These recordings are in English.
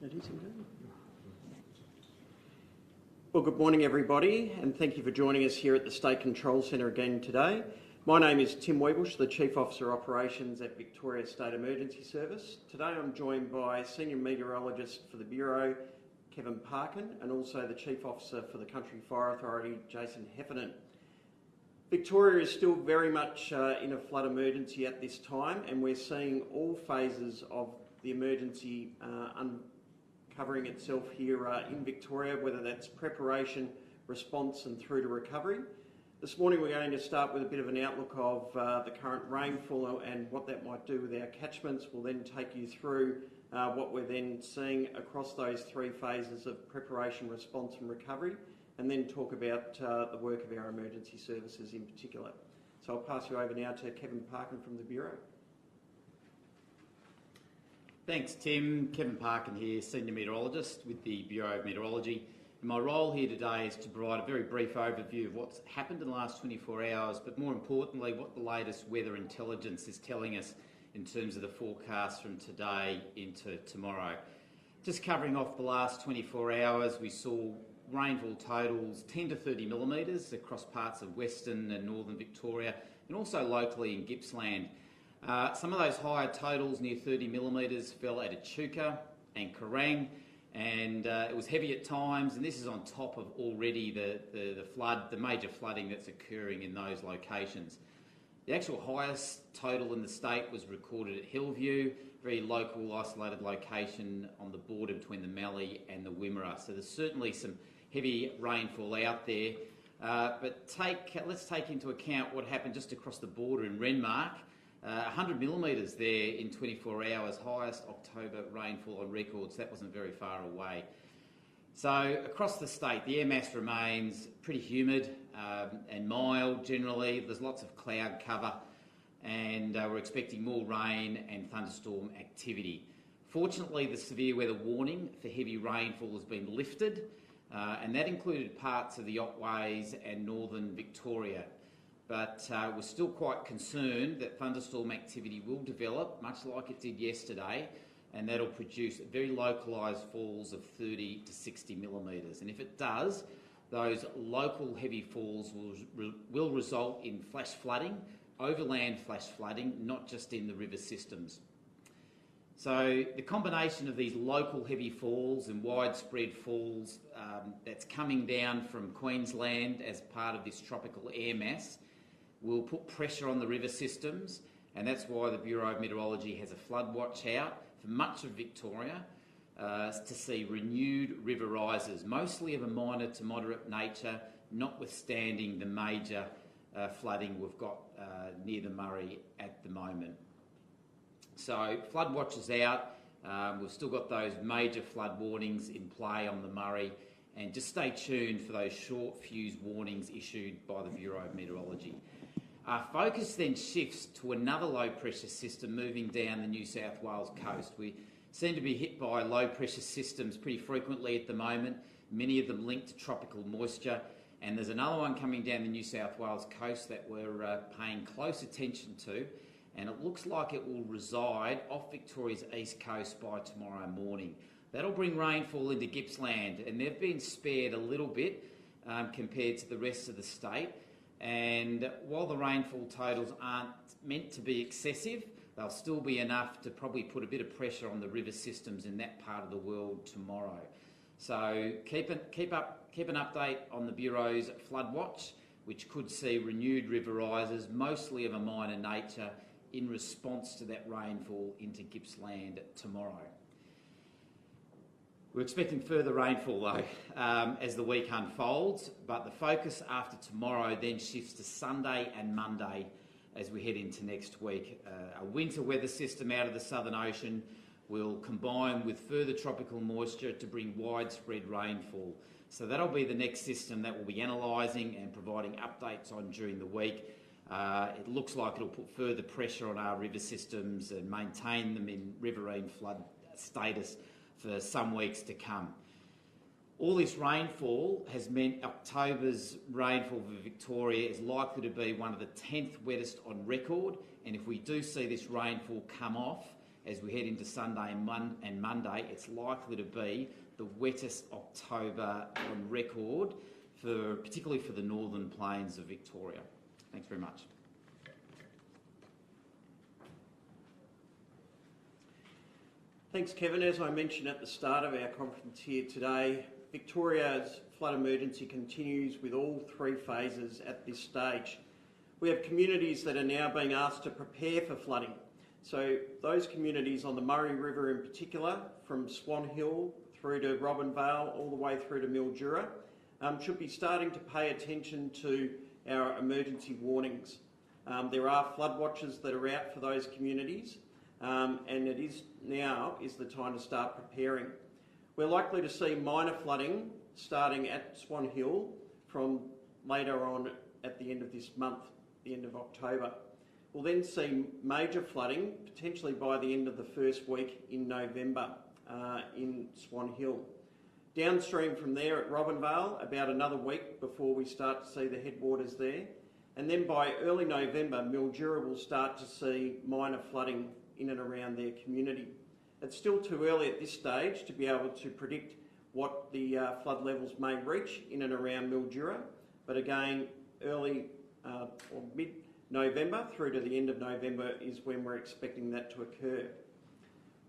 It is indeed. Well, good morning everybody, and thank you for joining us here at the State Control Centre again today. My name is Tim Weebush, the Chief Officer Operations at Victoria State Emergency Service. Today I'm joined by Senior Meteorologist for the Bureau, Kevin Parkin, and also the Chief Officer for the Country Fire Authority, Jason Heffernan. Victoria is still very much in a flood emergency at this time, and we're seeing all phases of the emergency uncovering itself here in Victoria, whether that's preparation, response and through to recovery. This morning we're going to start with a bit of an outlook of the current rainfall and what that might do with our catchments. We'll then take you through what we're then seeing across those three phases of preparation, response and recovery, and then talk about the work of our emergency services in particular. So I'll pass you over now to Kevin Parkin from the Bureau. Thanks Tim. Kevin Parkin here, Senior Meteorologist with the Bureau of Meteorology. And my role here today is to provide a very brief overview of what's happened in the last 24 hours, but more importantly what the latest weather intelligence is telling us in terms of the forecast from today into tomorrow. Just covering off the last 24 hours, we saw rainfall totals 10 to 30 millimetres across parts of Western and Northern Victoria and also locally in Gippsland. Some of those higher totals, near 30 millimetres, fell at Echuca and Kerrang, and it was heavy at times, and this is on top of already the major flooding that's occurring in those locations. The actual highest total in the state was recorded at Hillview, very local isolated location on the border between the Mallee and the Wimmera. So there's certainly some heavy rainfall out there, but let's take into account what happened just across the border in Renmark. 100 millimetres there in 24 hours, highest October rainfall on record, so that wasn't very far away. So across the state, the air mass remains pretty humid and mild generally. There's lots of cloud cover, and we're expecting more rain and thunderstorm activity. Fortunately, the severe weather warning for heavy rainfall has been lifted, and that included parts of the Otways and northern Victoria. But we're still quite concerned that thunderstorm activity will develop, much like it did yesterday, and that'll produce very localised falls of 30 to 60 millimetres. And if it does, those local heavy falls will result in flash flooding, overland flash flooding, not just in the river systems. So the combination of these local heavy falls and widespread falls that's coming down from Queensland as part of this tropical air mass will put pressure on the river systems, and that's why the Bureau of Meteorology has a flood watch out for much of Victoria to see renewed river rises, mostly of a minor to moderate nature, notwithstanding the major flooding we've got near the Murray at the moment. So flood watch is out. We've still got those major flood warnings in play on the Murray, and just stay tuned for those short fuse warnings issued by the Bureau of Meteorology. Our focus then shifts to another low pressure system moving down the New South Wales coast. We seem to be hit by low pressure systems pretty frequently at the moment, many of them linked to tropical moisture, and there's another one coming down the New South Wales coast that we're paying close attention to, and it looks like it will reside off Victoria's east coast by tomorrow morning. That'll bring rainfall into Gippsland, and they've been spared a little bit compared to the rest of the state. And while the rainfall totals aren't meant to be excessive, they'll still be enough to probably put a bit of pressure on the river systems in that part of the world tomorrow. So keep an update on the Bureau's flood watch, which could see renewed river rises, mostly of a minor nature, in response to that rainfall into Gippsland tomorrow. We're expecting further rainfall though as the week unfolds, but the focus after tomorrow then shifts to Sunday and Monday as we head into next week. A winter weather system out of the Southern Ocean will combine with further tropical moisture to bring widespread rainfall. So that'll be the next system that we'll be analysing and providing updates on during the week. It looks like it'll put further pressure on our river systems and maintain them in riverine flood status for some weeks to come. All this rainfall has meant October's rainfall for Victoria is likely to be one of the 10th wettest on record, and if we do see this rainfall come off as we head into Sunday and Monday, it's likely to be the wettest October on record, particularly for the northern plains of Victoria. Thanks very much. Thanks, Kevin. As I mentioned at the start of our conference here today, Victoria's flood emergency continues with all three phases at this stage. We have communities that are now being asked to prepare for flooding. So those communities on the Murray River in particular, from Swan Hill through to Robin Vale all the way through to Mildura, should be starting to pay attention to our emergency warnings. There are flood watches that are out for those communities, and it is the time to start preparing. We're likely to see minor flooding starting at Swan Hill from later on at the end of this month, the end of October. We'll then see major flooding, potentially by the end of the first week in November in Swan Hill. Downstream from there at Robin Vale, about another week before we start to see the headwaters there. And then by early November, Mildura will start to see minor flooding in and around their community. It's still too early at this stage to be able to predict what the flood levels may reach in and around Mildura, but again, early or mid-November through to the end of November is when we're expecting that to occur.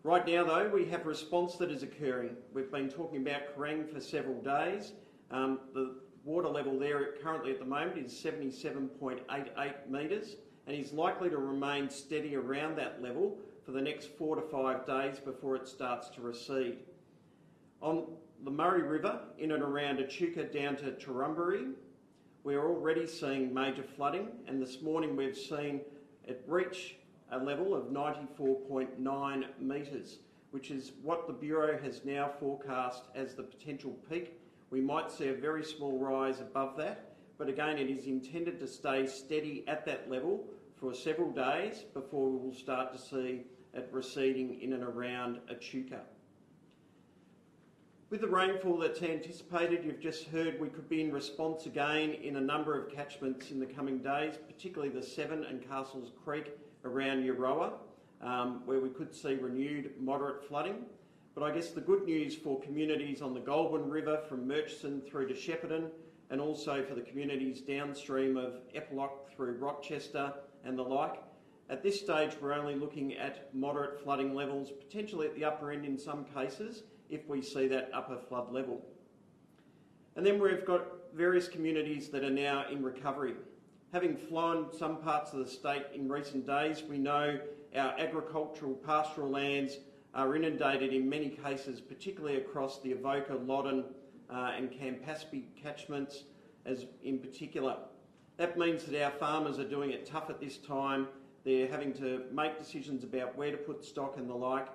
Right now though, we have response that is occurring. We've been talking about Kerang for several days. The water level there currently at the moment is 77.88 metres and is likely to remain steady around that level for the next 4 to 5 days before it starts to recede. On the Murray River, in and around Echuca down to Turrumbary, we're already seeing major flooding, and this morning we've seen it reach a level of 94.9 metres, which is what the Bureau has now forecast as the potential peak. We might see a very small rise above that, but again it is intended to stay steady at that level for several days before we will start to see it receding in and around Echuca. With the rainfall that's anticipated, you've just heard we could be in response again in a number of catchments in the coming days, particularly the Severn and Castles Creek around Euroa, where we could see renewed moderate flooding. But I guess the good news for communities on the Goulburn River from Murchison through to Shepparton, and also for the communities downstream of Eppalock through Rochester and the like, at this stage we're only looking at moderate flooding levels, potentially at the upper end in some cases, if we see that upper flood level. And then we've got various communities that are now in recovery. Having flown some parts of the state in recent days, we know our agricultural pastoral lands are inundated in many cases, particularly across the Avoca, Loddon and Campaspe catchments as in particular. That means that our farmers are doing it tough at this time. They're having to make decisions about where to put stock and the like.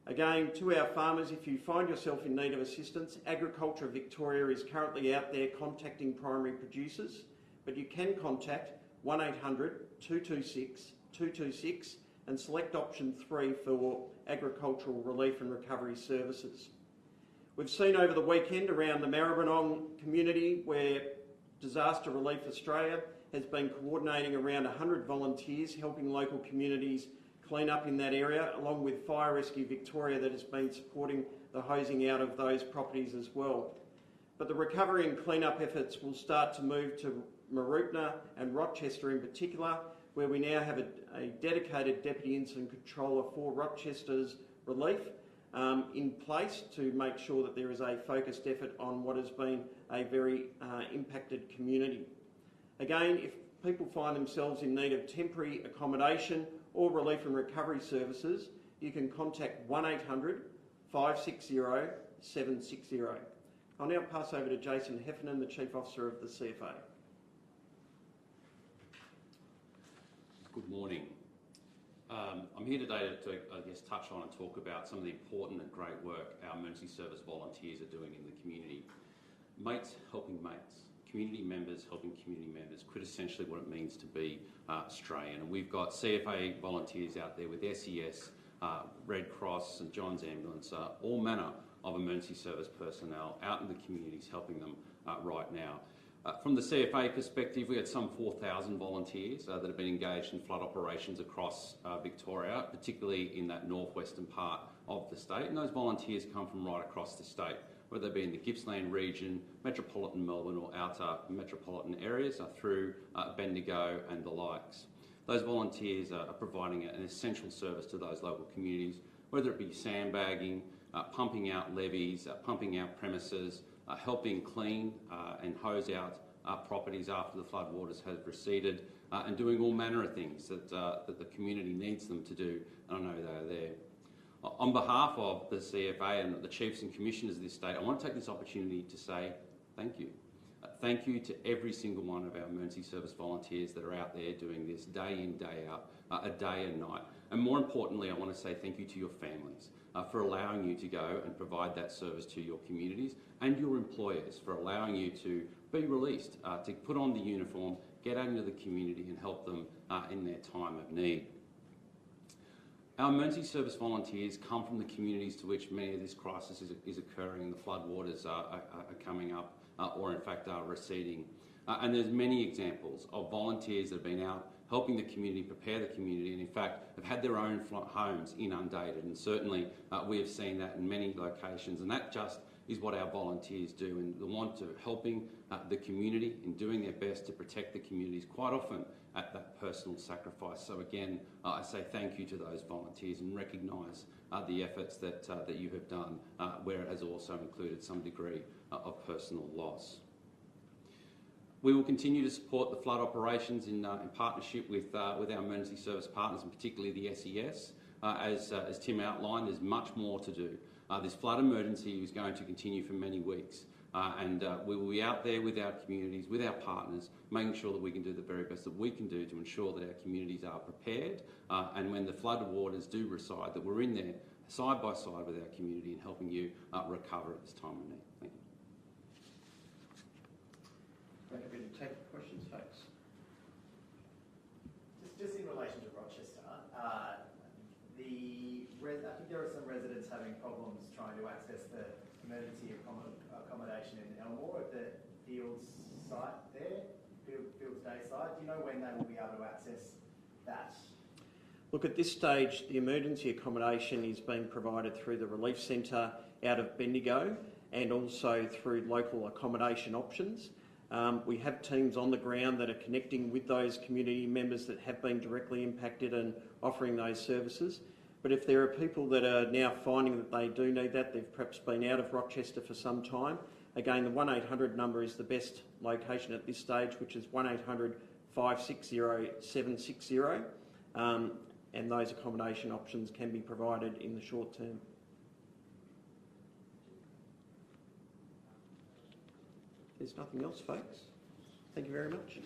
Again, to our farmers, if you find yourself in need of assistance, Agriculture Victoria is currently out there contacting primary producers, but you can contact 1800 226 226 and select option 3 for agricultural relief and recovery services. We've seen over the weekend around the Maribyrnong community where Disaster Relief Australia has been coordinating around 100 volunteers helping local communities clean up in that area, along with Fire Rescue Victoria that has been supporting the hosing out of those properties as well. But the recovery and clean-up efforts will start to move to Mooroopna and Rochester in particular, where we now have a dedicated Deputy Incident Controller for Rochester's relief in place to make sure that there is a focused effort on what has been a very impacted community. Again, if people find themselves in need of temporary accommodation or relief and recovery services, you can contact 1800 560 760. I'll now pass over to Jason Heffernan, the Chief Officer of the CFA. Good morning. I'm here today to touch on and talk about some of the important and great work our emergency service volunteers are doing in the community. Mates helping mates. Community members helping community members, quintessentially what it means to be Australian. And we've got CFA volunteers out there with SES, Red Cross, St John's Ambulance, all manner of emergency service personnel out in the communities helping them right now. From the CFA perspective, we had some 4,000 volunteers that have been engaged in flood operations across Victoria, particularly in that northwestern part of the state. And those volunteers come from right across the state, whether they be in the Gippsland region, metropolitan Melbourne or outer metropolitan areas through Bendigo and the likes. Those volunteers are providing an essential service to those local communities, whether it be sandbagging, pumping out levees, pumping out premises, helping clean and hose out properties after the floodwaters have receded, and doing all manner of things that the community needs them to do, and I know they are there. On behalf of the CFA and the Chiefs and Commissioners of this state, I want to take this opportunity to say thank you. Thank you to every single one of our emergency service volunteers that are out there doing this day in, day out, a day and night. And more importantly, I want to say thank you to your families for allowing you to go and provide that service to your communities, and your employers for allowing you to be released, to put on the uniform, get out into the community and help them in their time of need. Our emergency service volunteers come from the communities to which many of this crisis is occurring. The floodwaters are coming up or in fact are receding. And there's many examples of volunteers that have been out helping the community, prepare the community, and in fact have had their own homes inundated. And certainly we have seen that in many locations, and that just is what our volunteers do, and the want of helping the community and doing their best to protect the communities, quite often at that personal sacrifice. So again, I say thank you to those volunteers and recognise the efforts that you have done, where it has also included some degree of personal loss. We will continue to support the flood operations in partnership with our emergency service partners, and particularly the SES. As Tim outlined, there's much more to do. This flood emergency is going to continue for many weeks, and we will be out there with our communities, with our partners, making sure that we can do the very best that we can do to ensure that our communities are prepared, and when the flood waters do recede, that we're in there side by side with our community and helping you recover at this time of need. Thank you. Happy to take questions, folks. Just in relation to Rochester, I think there are some residents having problems trying to access the emergency accommodation in Elmore at the Fields site there, Fields Day site. Do you know when they will be able to access that? Look, at this stage, the emergency accommodation is being provided through the Relief Centre out of Bendigo and also through local accommodation options. We have teams on the ground that are connecting with those community members that have been directly impacted and offering those services. But if there are people that are now finding that they do need that, they've perhaps been out of Rochester for some time, again, the 1800 number is the best location at this stage, which is 1800 560 760, and those accommodation options can be provided in the short term. There's nothing else, folks. Thank you very much.